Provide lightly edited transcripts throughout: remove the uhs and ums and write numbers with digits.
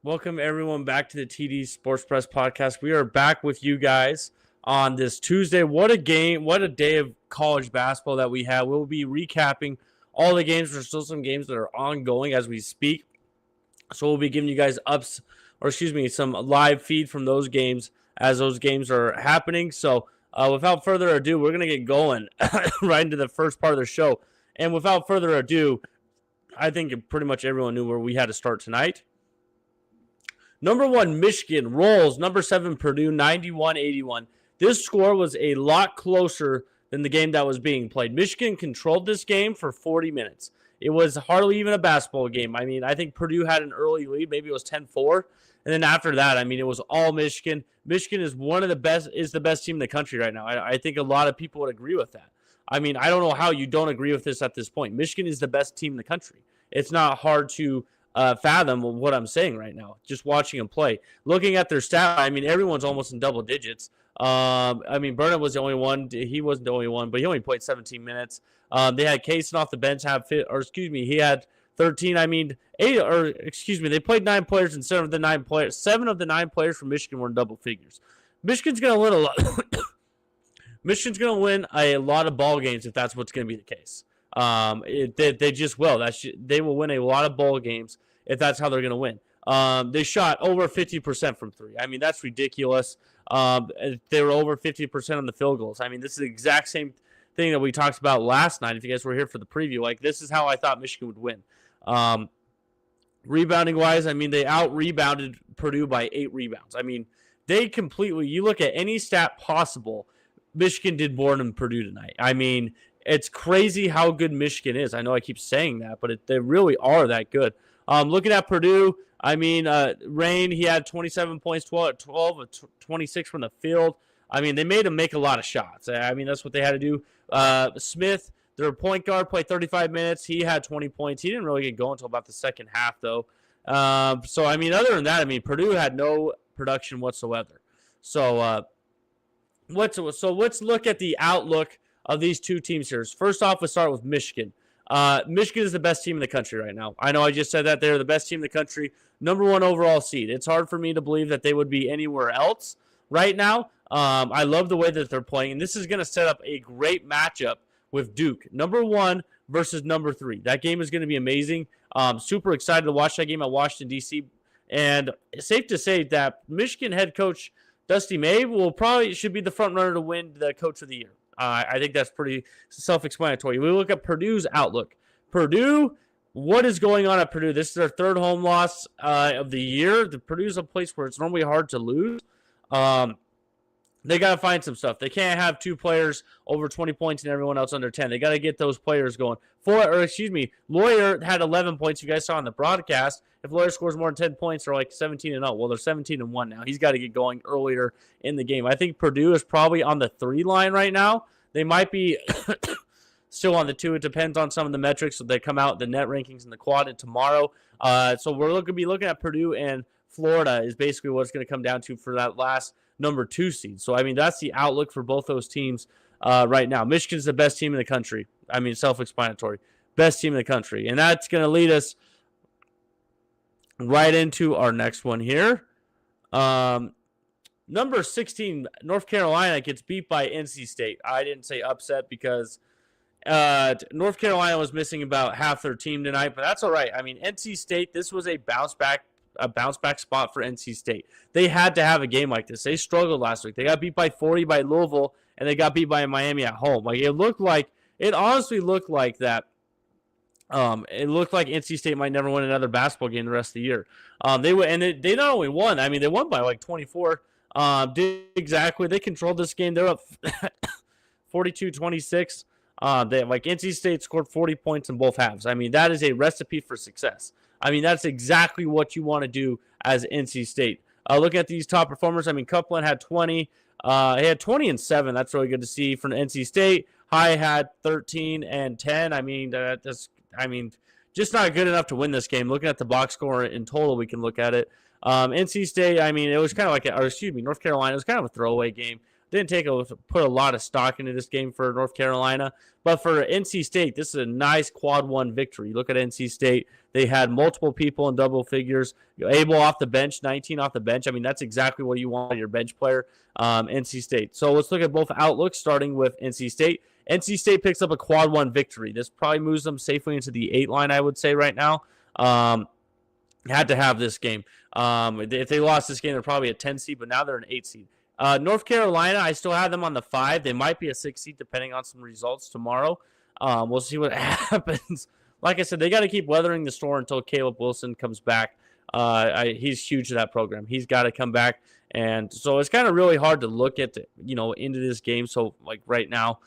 Welcome everyone back to the TD Sports Press podcast. We are back with you guys on this Tuesday. What a game, what a day of college basketball that we have. We'll be recapping all the games. There's still some games that are ongoing as we speak. So we'll be giving you guys some live feed from those games as those games are happening. So without further ado, we're going to get going right into the first part of the show. And without further ado, I think pretty much everyone knew where we had to start tonight. Number 1, Michigan rolls. Number 7, Purdue, 91-81. This score was a lot closer than the game that was being played. Michigan controlled this game for 40 minutes. It was hardly even a basketball game. I mean, I think Purdue had an early lead. Maybe it was 10-4. And then after that, I mean, it was all Michigan. Michigan is the best team in the country right now. I think a lot of people would agree with that. I mean, I don't know how you don't agree with this at this point. Michigan is the best team in the country. It's not hard to fathom what I'm saying right now, just watching them play. Looking at their stat, I mean, everyone's almost in double digits. I mean, Burnett was the only one. He wasn't the only one, but he only played 17 minutes. They had Kaysen off the bench he had 13. I mean, they played 9 players, and 7 of the 9 players from Michigan were in double figures. Michigan's going to win a lot. Michigan's going to win a lot of ball games if that's what's going to be the case. They just will. They will win a lot of ball games if that's how they're going to win. They shot over 50% from 3. I mean, that's ridiculous. They were over 50% on the field goals. I mean, this is the exact same thing that we talked about last night. If you guys were here for the preview, like, this is how I thought Michigan would win. Rebounding wise, I mean, they out-rebounded Purdue by 8 rebounds. I mean, you look at any stat possible, Michigan did more than Purdue tonight. I mean, it's crazy how good Michigan is. I know I keep saying that, but they really are that good. Looking at Purdue, I mean, Rain, he had 27 points, 12 of 26 from the field. I mean, they made him make a lot of shots. I mean, that's what they had to do. Smith, their point guard, played 35 minutes. He had 20 points. He didn't really get going until about the second half, though. So, I mean, other than that, I mean, Purdue had no production whatsoever. So, let's look at the outlook of these two teams here. First off, let's start with Michigan. Michigan is the best team in the country right now. I know I just said that they're the best team in the country, number 1 overall seed. It's hard for me to believe that they would be anywhere else right now. I love the way that they're playing, and this is going to set up a great matchup with Duke, number 1 versus number 3. That game is going to be amazing. Super excited to watch that game at Washington, D.C., and it's safe to say that Michigan head coach Dusty May should be the front runner to win the Coach of the Year. I think that's pretty self-explanatory. We look at Purdue's outlook. Purdue, what is going on at Purdue? This is their 3rd home loss of the year. Purdue's a place where it's normally hard to lose. They got to find some stuff. They can't have 2 players over 20 points and everyone else under 10. They got to get those players going. Lawyer had 11 points. You guys saw on the broadcast. If Lawyer scores more than 10 points, they're like 17-0. Well, they're 17-1 now. He's got to get going earlier in the game. I think Purdue is probably on the 3 line right now. They might be still on the 2. It depends on some of the metrics. So they come out, the net rankings and the quad tomorrow. So we're going to be looking at Purdue and Florida is basically what it's going to come down to for that last number 2 seed. So, I mean, that's the outlook for both those teams right now. Michigan's the best team in the country. I mean, self-explanatory. Best team in the country. And that's going to lead us right into our next one here. Number 16, North Carolina gets beat by NC State. I didn't say upset because North Carolina was missing about half their team tonight, but that's all right. I mean, NC State, this was a bounce back spot for NC State. They had to have a game like this. They struggled last week. They got beat by 40 by Louisville, and they got beat by Miami at home. Like, it honestly looked like that. It looked like NC State might never win another basketball game the rest of the year. They not only won. I mean, they won by like 24. They controlled this game. They're up 42-26. NC State scored 40 points in both halves. I mean, that is a recipe for success. I mean, that's exactly what you want to do as NC State. Looking at these top performers, I mean, Copeland had 20. He had 20 and 7. That's really good to see from NC State. High had 13 and 10. I mean, just not good enough to win this game. Looking at the box score in total, we can look at it. NC State, I mean, it was kind of like North Carolina, it was kind of a throwaway game. put a lot of stock into this game for North Carolina. But for NC State, this is a nice quad one victory. Look at NC State. They had multiple people in double figures. Abel off the bench, 19 off the bench. I mean, that's exactly what you want in your bench player, NC State. So let's look at both outlooks, starting with NC State. NC State picks up a quad one victory. This probably moves them safely into the 8 line, I would say, right now. Had to have this game. If they lost this game, they're probably a 10 seed, but now they're an 8 seed. North Carolina, I still have them on the 5. They might be a 6 seed depending on some results tomorrow. We'll see what happens. Like I said, they got to keep weathering the storm until Caleb Wilson comes back. He's huge to that program. He's got to come back. And so it's kind of really hard to look at, into this game. So, like right now,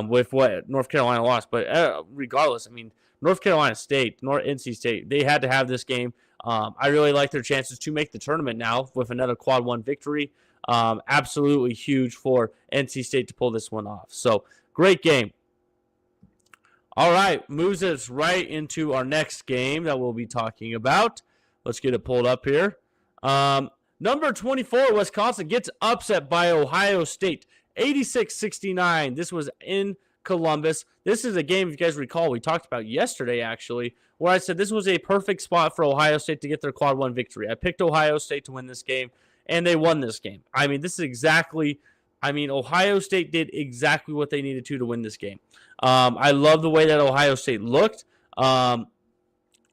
with what North Carolina lost. But regardless, I mean, North Carolina State, NC State, they had to have this game. I really like their chances to make the tournament now with another quad one victory. Absolutely huge for NC State to pull this one off. So, great game. All right, moves us right into our next game that we'll be talking about. Let's get it pulled up here. Number 24, Wisconsin gets upset by Ohio State, 86-69. This was in Columbus. This is a game, if you guys recall, we talked about yesterday, actually, where I said this was a perfect spot for Ohio State to get their quad one victory. I picked Ohio State to win this game, and they won this game. I mean, Ohio State did exactly what they needed to win this game. I love the way that Ohio State looked. Like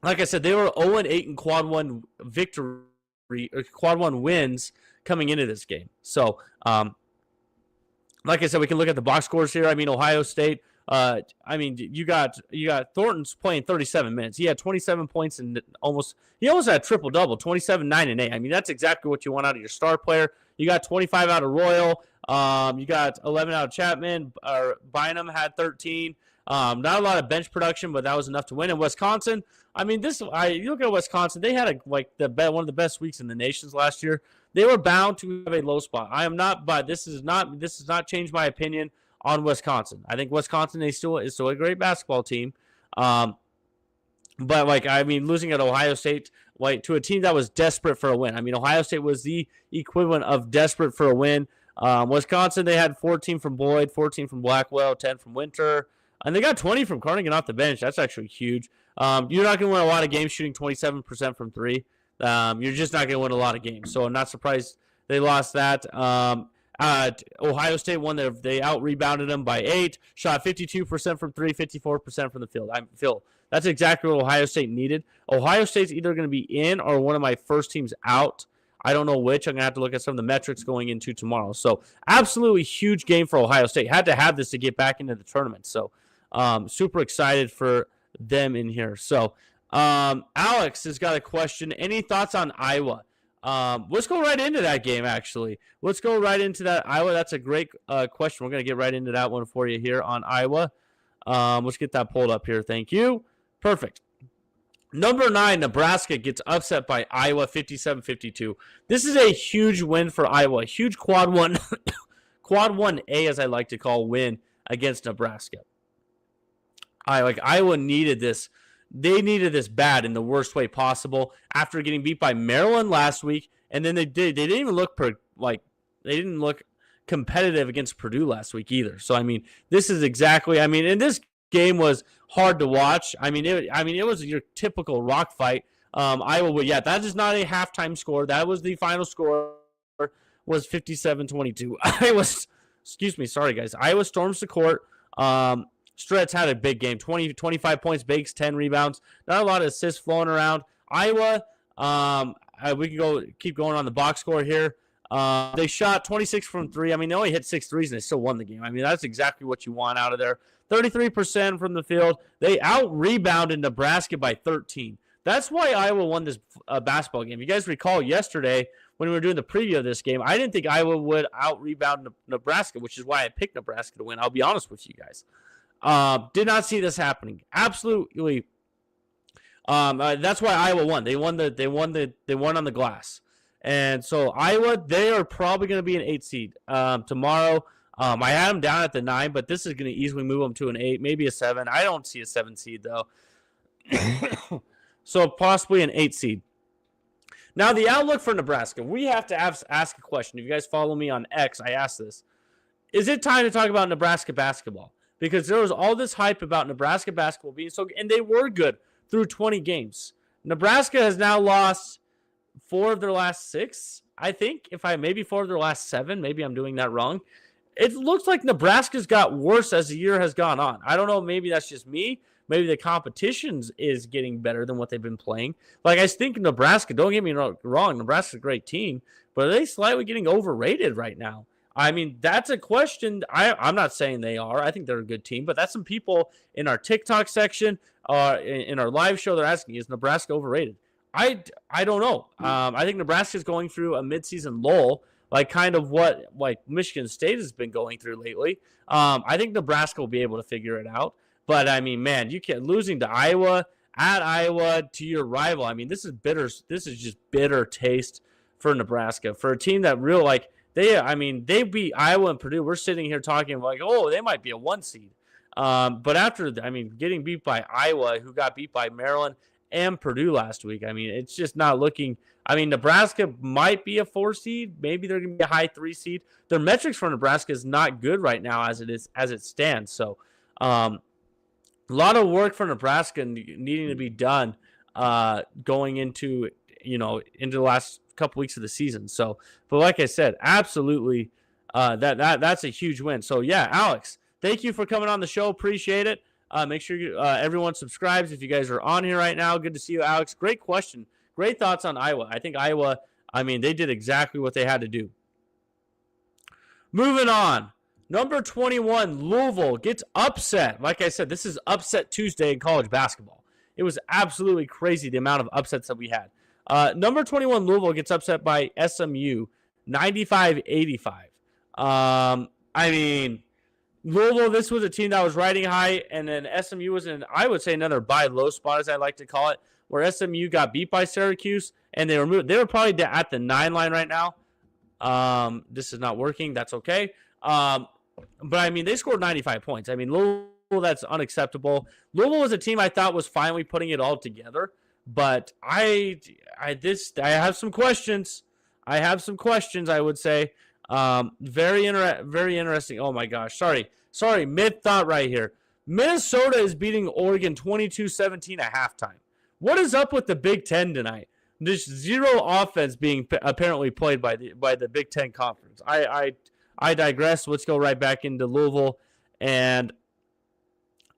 I said, they were 0-8 in quad one victory, or quad one wins coming into this game. So, like I said, we can look at the box scores here. I mean, Ohio State. You got Thornton's playing 37 minutes. He had 27 points and he almost had a triple double, 27, 9, and 8. I mean, that's exactly what you want out of your star player. You got 25 out of Royal. You got 11 out of Chapman. Bynum had 13. Not a lot of bench production, but that was enough to win. In Wisconsin, I mean, you look at Wisconsin, they had one of the best weeks in the nations last year. They were bound to have a low spot. I am not, but this has not changed my opinion on Wisconsin. I think Wisconsin is still a great basketball team. But losing at Ohio State, to a team that was desperate for a win. I mean, Ohio State was the equivalent of desperate for a win. Wisconsin, they had 14 from Boyd, 14 from Blackwell, 10 from Winter, and they got 20 from Cardigan off the bench. That's actually huge. You're not going to win a lot of games shooting 27% from 3. You're just not going to win a lot of games. So I'm not surprised they lost that. Ohio State won. They out-rebounded them by 8, shot 52% from 3, 54% from the field. That's exactly what Ohio State needed. Ohio State's either going to be in or one of my first teams out. I don't know which. I'm going to have to look at some of the metrics going into tomorrow. So, absolutely huge game for Ohio State. Had to have this to get back into the tournament. So, super excited for them in here. So, Alex has got a question. Any thoughts on Iowa? Let's go right into that game, actually. Let's go right into that Iowa. That's a great question. We're going to get right into that one for you here on Iowa. Let's get that pulled up here. Thank you. Perfect. Number 9, Nebraska gets upset by Iowa 57-52. This is a huge win for Iowa. A huge quad 1A, as I like to call, win against Nebraska. Iowa needed this. They needed this bad in the worst way possible after getting beat by Maryland last week, and then they didn't even look competitive against Purdue last week either. So this is exactly. And this game was hard to watch. It was your typical rock fight. Iowa, that is not a halftime score. That was the final score. Was 57-22. Sorry guys. Iowa storms the court. Stretz had a big game, 25 points, Bakes 10 rebounds. Not a lot of assists flowing around. Iowa, we can keep going on the box score here. They shot 26 from 3. They only hit 6 threes and they still won the game. That's exactly what you want out of there. 33% from the field. They out-rebounded Nebraska by 13. That's why Iowa won this basketball game. You guys recall yesterday when we were doing the preview of this game, I didn't think Iowa would out-rebound Nebraska, which is why I picked Nebraska to win. I'll be honest with you guys. Did not see this happening. Absolutely. That's why Iowa won. They won on the glass. And so Iowa, they are probably going to be an 8 seed tomorrow. I had them down at the 9, but this is going to easily move them to an 8, maybe a 7. I don't see a 7 seed though. So possibly an 8 seed. Now the outlook for Nebraska, we have to ask a question. If you guys follow me on X, I asked this. is it time to talk about Nebraska basketball? Because there was all this hype about Nebraska basketball being so good, and they were good through 20 games. Nebraska has now lost 4 of their last 6, I think. Maybe 4 of their last 7. Maybe I'm doing that wrong. It looks like Nebraska's got worse as the year has gone on. I don't know. Maybe that's just me. Maybe the competition is getting better than what they've been playing. Like, I think Nebraska, don't get me wrong, Nebraska's a great team, but are they slightly getting overrated right now? I mean, that's a question. I'm not saying they are. I think they're a good team, but that's some people in our TikTok section, in our live show, they're asking, is Nebraska overrated? I don't know. I think Nebraska's going through a midseason lull, like kind of what like Michigan State has been going through lately. I think Nebraska will be able to figure it out. But, I mean, man, you can't losing to Iowa, at Iowa, to your rival. I mean, this is bitter. This is just bitter taste for Nebraska. For a team that they beat Iowa and Purdue. We're sitting here talking like, oh, they might be a 1 seed. But after, getting beat by Iowa, who got beat by Maryland and Purdue last week, it's just not looking. Nebraska might be a 4 seed. Maybe they're going to be a high 3 seed. Their metrics for Nebraska is not good right now as it stands. So, a lot of work for Nebraska needing to be done going into the last couple weeks of the season. So, but like I said, absolutely, that's a huge win. So yeah, Alex, thank you for coming on the show. Appreciate it. Make sure everyone subscribes if you guys are on here right now. Good to see you, Alex. Great question. Great thoughts on Iowa. I think Iowa, they did exactly what they had to do. Moving on. Number 21, Louisville gets upset. Like I said, this is Upset Tuesday in college basketball. It was absolutely crazy the amount of upsets that we had. Number 21, Louisville gets upset by SMU, 95-85. Louisville, this was a team that was riding high, and then SMU was in, I would say, another buy low spot, as I like to call it, where SMU got beat by Syracuse, and they were probably at the 9 line right now. This is not working. That's okay. But they scored 95 points. Louisville, that's unacceptable. Louisville was a team I thought was finally putting it all together, but I have some questions. I would say. Very interesting. Oh my gosh. Sorry. Mid thought right here. Minnesota is beating Oregon 22-17 at halftime. What is up with the Big Ten tonight? There's zero offense being apparently played by the Big Ten Conference. I digress. Let's go right back into Louisville and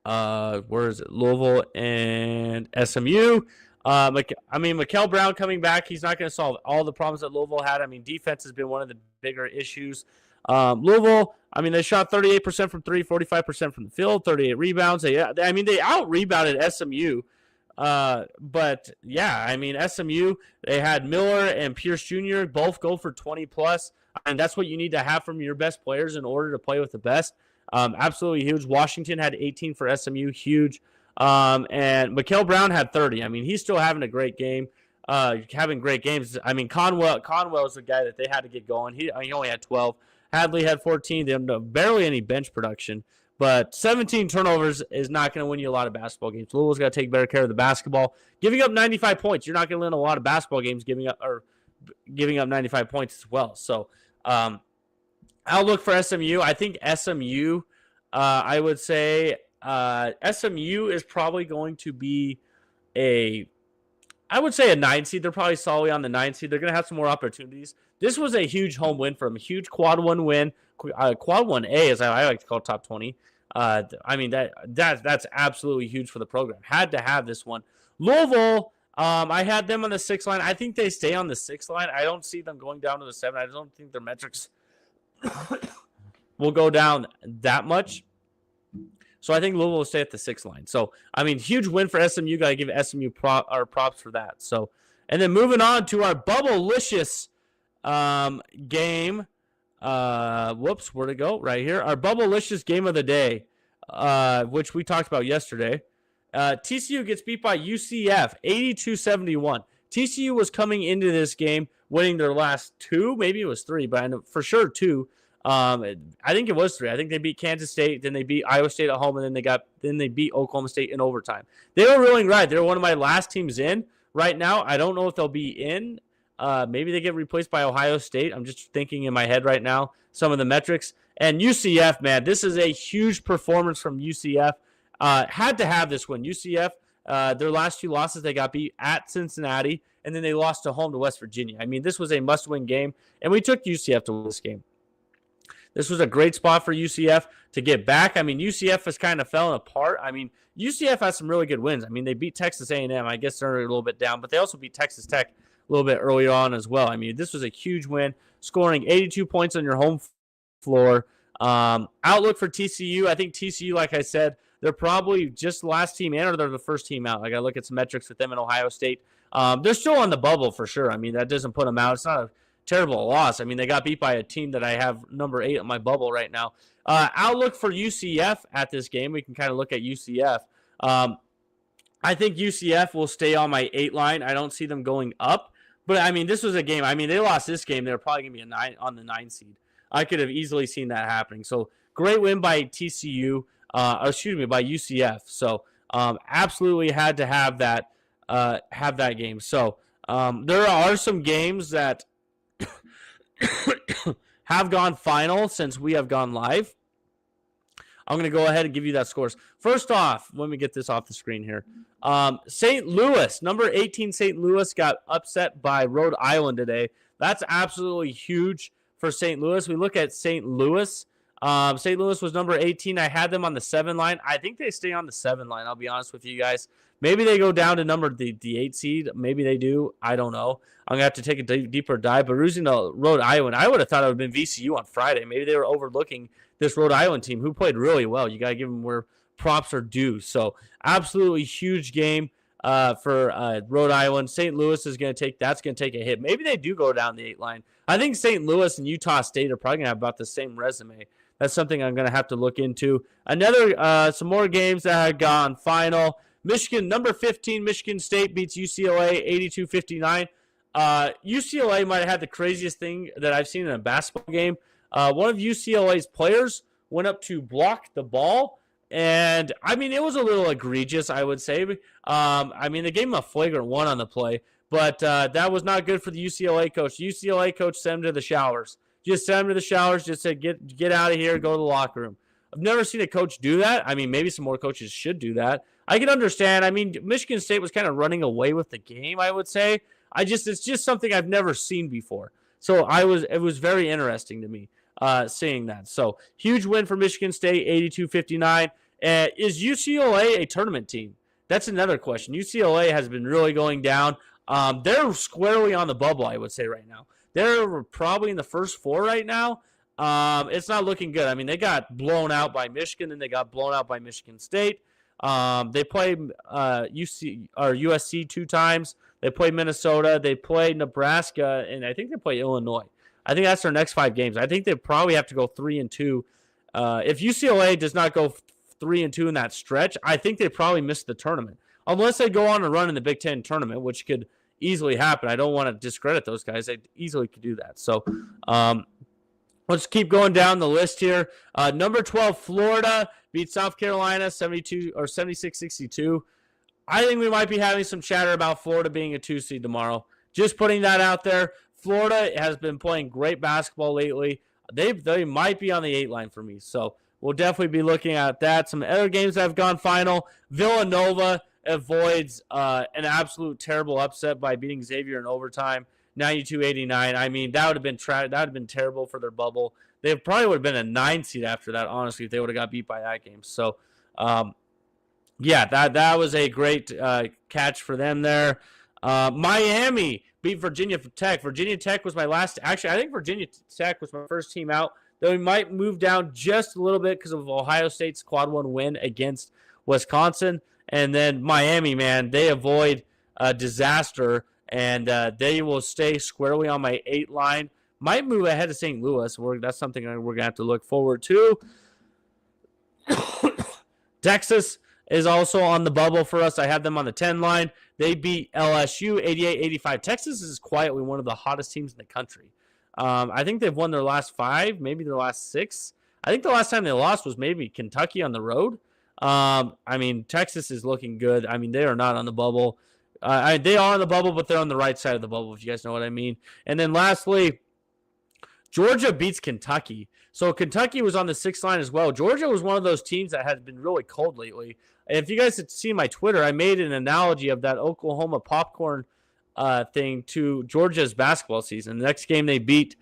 where is it? Louisville and SMU. Mikael Brown coming back. He's not going to solve all the problems that Louisville had. Defense has been one of the bigger issues. Louisville, they shot 38% from 3, 45% from the field, 38 rebounds. They out-rebounded SMU. But yeah, SMU, they had Miller and Pierce Jr. both go for 20+. And that's what you need to have from your best players in order to play with the best. Absolutely huge. Washington had 18 for SMU, huge. And Mikael Brown had 30. He's still having a great game, having great games. Conwell's the guy that they had to get going. He only had 12. Hadley had 14. They had barely any bench production. But 17 turnovers is not going to win you a lot of basketball games. Louisville's got to take better care of the basketball. Giving up 95 points, you're not going to win a lot of basketball games giving up 95 points as well. So, outlook for SMU. I think SMU, I would say SMU is probably going to be a 9 seed. They're probably solidly on the 9 seed. They're going to have some more opportunities. This was a huge home win for them, a huge quad 1 win. Quad 1A, as I like to call top 20. That's absolutely huge for the program. Had to have this one. Louisville, I had them on the 6 line. I think they stay on the 6 line. I don't see them going down to the 7. I don't think their metrics will go down that much. So I think Louisville will stay at the 6 line. So, huge win for SMU. Got to give SMU props for that. So, and then moving on to our Bubble-licious game. Where'd it go? Right here. Our Bubble-licious game of the day, which we talked about yesterday. TCU gets beat by UCF, 82-71. TCU was coming into this game winning their last 2. Maybe it was 3, but I know for sure 2. I think it was 3. I think they beat Kansas State, then they beat Iowa State at home, and then they beat Oklahoma State in overtime. They were rolling right. They're one of my last teams in right now. I don't know if they'll be in Maybe they get replaced by Ohio State. I'm just thinking in my head right now some of the metrics. And UCF, man, this is a huge performance from UCF. Had to have this win. UCF, their last 2 losses, they got beat at Cincinnati, and then they lost to home to West Virginia. I mean, this was a must-win game, and we took UCF to win this game. This was a great spot for UCF to get back. I mean, UCF has kind of fallen apart. I mean, UCF has some really good wins. I mean, they beat Texas A&M. I guess they're a little bit down, but they also beat Texas Tech a little bit earlier on as well. I mean, this was a huge win, scoring 82 points on your home floor. Outlook for TCU, I think TCU, like I said, they're probably just the last team in, or they're the first team out. I got to look at some metrics with them in Ohio State. They're still on the bubble for sure. I mean, that doesn't put them out. It's not a terrible loss. I mean, they got beat by a team that I have number 8 on my bubble right now. Outlook for UCF at this game, we can kind of look at UCF. I think UCF will stay on my 8 line. I don't see them going up. But, I mean, this was a game. I mean, they lost this game. They're probably going to be a 9 on the 9 seed. I could have easily seen that happening. So, great win by TCU. By UCF. So, absolutely had to have that game. So, there are some games that have gone final since we have gone live. I'm going to go ahead and give you that scores. First off, let me get this off the screen here. St. Louis, number 18 St. Louis got upset by Rhode Island today. That's absolutely huge for St. Louis. We look at St. Louis. St. Louis was number 18. I had them on the 7 line. I think they stay on the 7 line. I'll be honest with you guys. Maybe they go down to the 8 seed. Maybe they do. I don't know. I'm going to have to take a deeper dive. But losing to Rhode Island, I would have thought it would have been VCU on Friday. Maybe they were overlooking this Rhode Island team who played really well. You got to give them where props are due. So absolutely huge game for Rhode Island. St. Louis is going to take a hit. Maybe they do go down the 8 line. I think St. Louis and Utah State are probably going to have about the same resume. That's something I'm going to have to look into. Some more games that have gone final. Michigan, number 15, Michigan State beats UCLA 82-59. UCLA might have had the craziest thing that I've seen in a basketball game. One of UCLA's players went up to block the ball, and, I mean, it was a little egregious, I would say. I mean, they gave him a flagrant 1 on the play, but that was not good for the UCLA coach. The UCLA coach sent him to the showers. Just sent him to the showers, just said, get out of here, go to the locker room. I've never seen a coach do that. I mean, maybe some more coaches should do that. I can understand. I mean, Michigan State was kind of running away with the game, I would say. It's just something I've never seen before. So it was very interesting to me seeing that. So huge win for Michigan State, 82-59. Is UCLA a tournament team? That's another question. UCLA has been really going down. They're squarely on the bubble, I would say, right now. They're probably in the first 4 right now. It's not looking good. I mean, they got blown out by Michigan, and they got blown out by Michigan State. They played USC 2 times. They played Minnesota. They played Nebraska, and I think they play Illinois. I think that's their next 5 games. I think they probably have to go 3-2. If UCLA does not go 3-2 in that stretch, I think they probably miss the tournament. Unless they go on a run in the Big Ten tournament, which could easily happen. I don't want to discredit those guys. They easily could do that. So let's keep going down the list here. Number 12, Florida beat South Carolina 76-62. I think we might be having some chatter about Florida being a 2 seed tomorrow. Just putting that out there. Florida has been playing great basketball lately. They might be on the 8 line for me. So we'll definitely be looking at that. Some other games that have gone final. Villanova avoids an absolute terrible upset by beating Xavier in overtime, 92-89. I mean, that would have been terrible for their bubble. They probably would have been a 9 seed after that, honestly, if they would have got beat by that game. So, yeah, that was a great catch for them there. Miami beat Virginia Tech. Virginia Tech was my last. Actually, I think Virginia Tech was my first team out. Though we might move down just a little bit because of Ohio State's quad 1 win against Wisconsin. And then Miami, man, they avoid a disaster, and they will stay squarely on my 8 line. Might move ahead of St. Louis. That's something we're going to have to look forward to. Texas is also on the bubble for us. I have them on the 10 line. They beat LSU 88-85. Texas is quietly one of the hottest teams in the country. I think they've won their last 5, maybe their last 6. I think the last time they lost was maybe Kentucky on the road. I mean, Texas is looking good. I mean, they are not on the bubble. They are on the bubble, but they're on the right side of the bubble, if you guys know what I mean. And then lastly, Georgia beats Kentucky. So Kentucky was on the 6th line as well. Georgia was one of those teams that has been really cold lately. And if you guys had seen my Twitter, I made an analogy of that Oklahoma popcorn thing to Georgia's basketball season. The next game they beat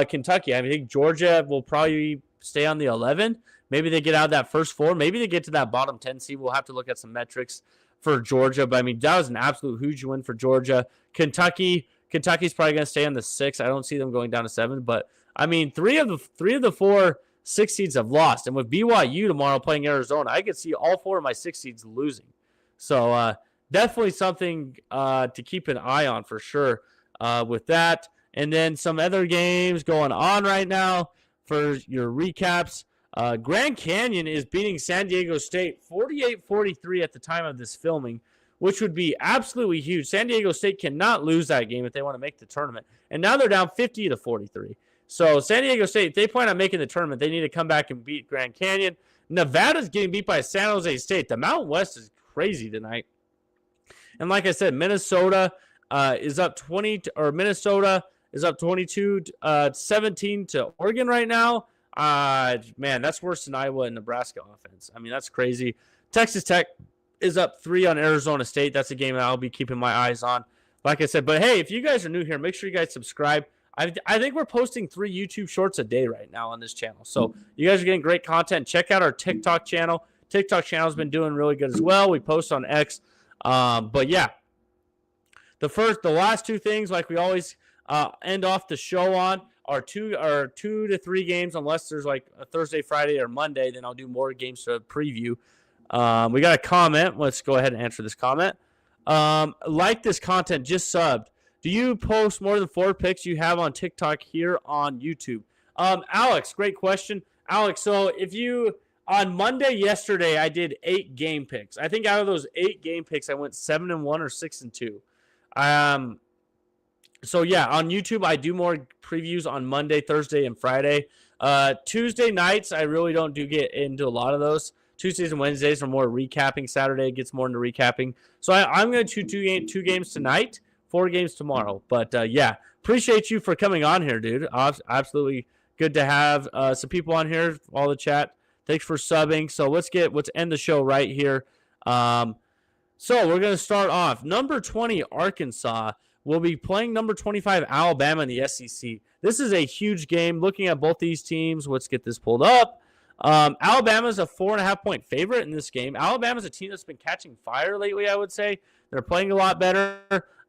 Kentucky. I think Georgia will probably stay on the 11. Maybe they get out of that first 4. Maybe they get to that bottom 10 seed. We'll have to look at some metrics for Georgia. But, I mean, that was an absolute huge win for Georgia. Kentucky's probably going to stay on the 6. I don't see them going down to 7. But, I mean, three of the 4 6 seeds have lost. And with BYU tomorrow playing Arizona, I could see all 4 of my 6 seeds losing. So, definitely something to keep an eye on for sure with that. And then some other games going on right now for your recaps. Grand Canyon is beating San Diego State 48-43 at the time of this filming, which would be absolutely huge. San Diego State cannot lose that game if they want to make the tournament. And now they're down 50-43. So San Diego State, if they plan on making the tournament, they need to come back and beat Grand Canyon. Nevada's getting beat by San Jose State. The Mountain West is crazy tonight. And like I said, Minnesota is up 22-17 to Oregon right now. Man, that's worse than Iowa and Nebraska offense. I mean, that's crazy. Texas Tech is up 3 on Arizona State. That's a game that I'll be keeping my eyes on. Like I said, but hey, if you guys are new here, make sure you guys subscribe. I think we're posting 3 YouTube shorts a day right now on this channel. So you guys are getting great content. Check out our TikTok channel. TikTok channel has been doing really good as well. We post on X. But yeah, the last 2 things, like we always end off the show on, are 2 to 3 games, unless there's like a Thursday, Friday, or Monday. Then I'll do more games to preview. We got a comment. Let's go ahead and answer this comment. Like this content, just subbed. Do you post more than 4 picks you have on TikTok here on YouTube? Alex, great question. Alex, so if you on Monday yesterday, I did 8 game picks. I think out of those 8 game picks, I went 7-1 or 6-2. So yeah, on YouTube, I do more previews on Monday, Thursday, and Friday. Tuesday nights, I really don't get into a lot of those. Tuesdays and Wednesdays are more recapping. Saturday gets more into recapping. So I'm going to do 2 games tonight, 4 games tomorrow. But yeah, appreciate you for coming on here, dude. Absolutely good to have some people on here, all the chat. Thanks for subbing. So let's end the show right here. So we're going to start off. Number 20, Arkansas, will be playing number 25, Alabama in the SEC. This is a huge game. Looking at both these teams, let's get this pulled up. Alabama's a 4.5-point favorite in this game. Alabama's a team that's been catching fire lately, I would say. They're playing a lot better.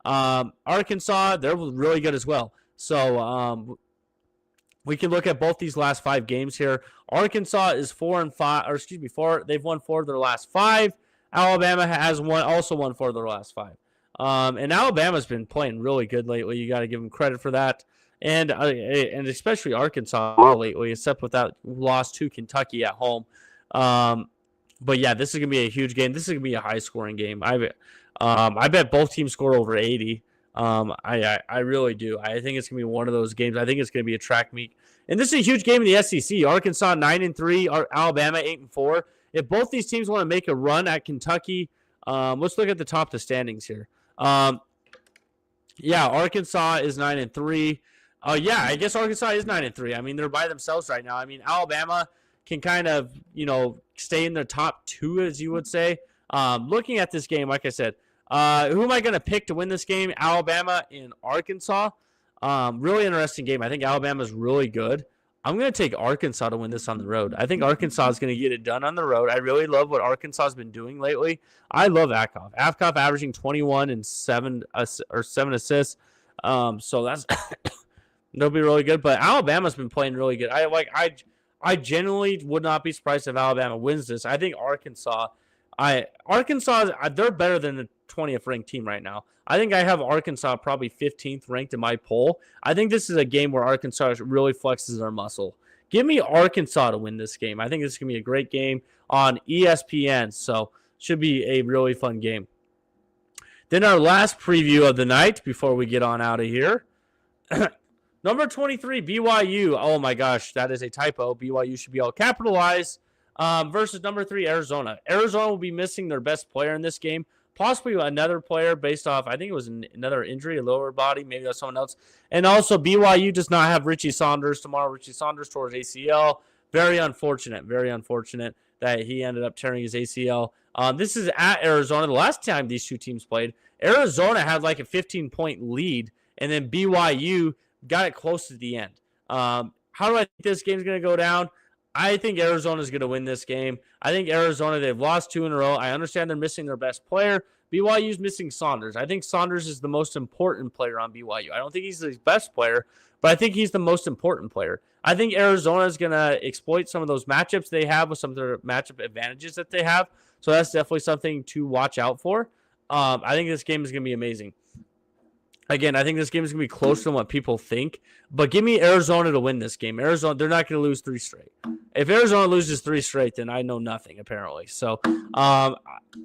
Arkansas, they're really good as well. So we can look at both these last 5 games here. Arkansas is 4-5, they've won 4 of their last 5. Alabama has also won 4 of their last 5. And Alabama's been playing really good lately. You got to give them credit for that. And especially Arkansas lately, except with that loss to Kentucky at home. But yeah, this is going to be a huge game. This is going to be a high-scoring game. I bet both teams score over 80. I really do. I think it's going to be one of those games. I think it's going to be a track meet. And this is a huge game in the SEC. Arkansas 9-3, Alabama 8-4. If both these teams want to make a run at Kentucky, let's look at the top of the standings here. Yeah, Arkansas is 9-3. Yeah, I guess Arkansas is 9-3. I mean, they're by themselves right now. I mean, Alabama can kind of, stay in the top 2, as you would say. Looking at this game, like I said, who am I going to pick to win this game? Alabama and Arkansas. Really interesting game. I think Alabama's really good. I'm going to take Arkansas to win this on the road. I think Arkansas is going to get it done on the road. I really love what Arkansas has been doing lately. I love Adcoff. Adcoff averaging 21 and 7 assists. So that's they'll be really good. But Alabama's been playing really good. I genuinely would not be surprised if Alabama wins this. I think Arkansas, they're better than the 20th ranked team right now. I think I have Arkansas probably 15th ranked in my poll. I think this is a game where Arkansas really flexes their muscle. Give me Arkansas to win this game. I think this is going to be a great game on ESPN. So should be a really fun game. Then our last preview of the night before we get on out of here. Number 23, BYU. Oh my gosh, that is a typo. BYU should be all capitalized. Versus number 3, Arizona. Arizona will be missing their best player in this game. possibly another player based off, I think it was another injury, a lower body, maybe that's someone else. And also BYU does not have Richie Saunders tomorrow. Richie Saunders tore his ACL. Very unfortunate that he ended up tearing his ACL. This is at Arizona. The last time these two teams played, Arizona had like a 15-point lead, and then BYU got it close to the end. How do I think this game's going to go down? I think Arizona's going to win this game. I think Arizona, they've lost 2 in a row. I understand they're missing their best player. BYU's missing Saunders. I think Saunders is the most important player on BYU. I don't think he's the best player, but I think he's the most important player. I think Arizona is going to exploit some of those matchups they have with some of their matchup advantages that they have. So that's definitely something to watch out for. I think this game is going to be amazing. Again, I think this game is going to be closer than what people think. But give me Arizona to win this game. Arizona, they're not going to lose 3 straight. If Arizona loses 3 straight, then I know nothing, apparently. So,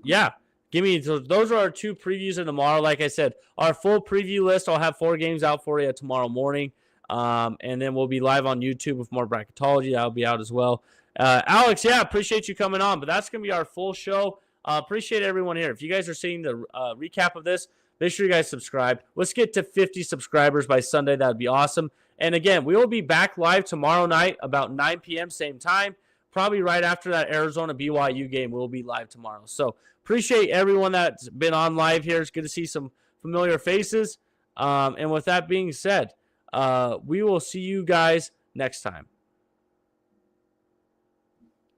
yeah. Those are our 2 previews of tomorrow. Like I said, our full preview list, I'll have 4 games out for you tomorrow morning. And then we'll be live on YouTube with more bracketology. That'll be out as well. Alex, yeah, appreciate you coming on. But that's going to be our full show. Appreciate everyone here. If you guys are seeing the recap of this, make sure you guys subscribe. Let's get to 50 subscribers by Sunday. That would be awesome. And again, we will be back live tomorrow night about 9 p.m. same time. Probably right after that Arizona BYU game, we'll be live tomorrow. So appreciate everyone that's been on live here. It's good to see some familiar faces. And with that being said, we will see you guys next time.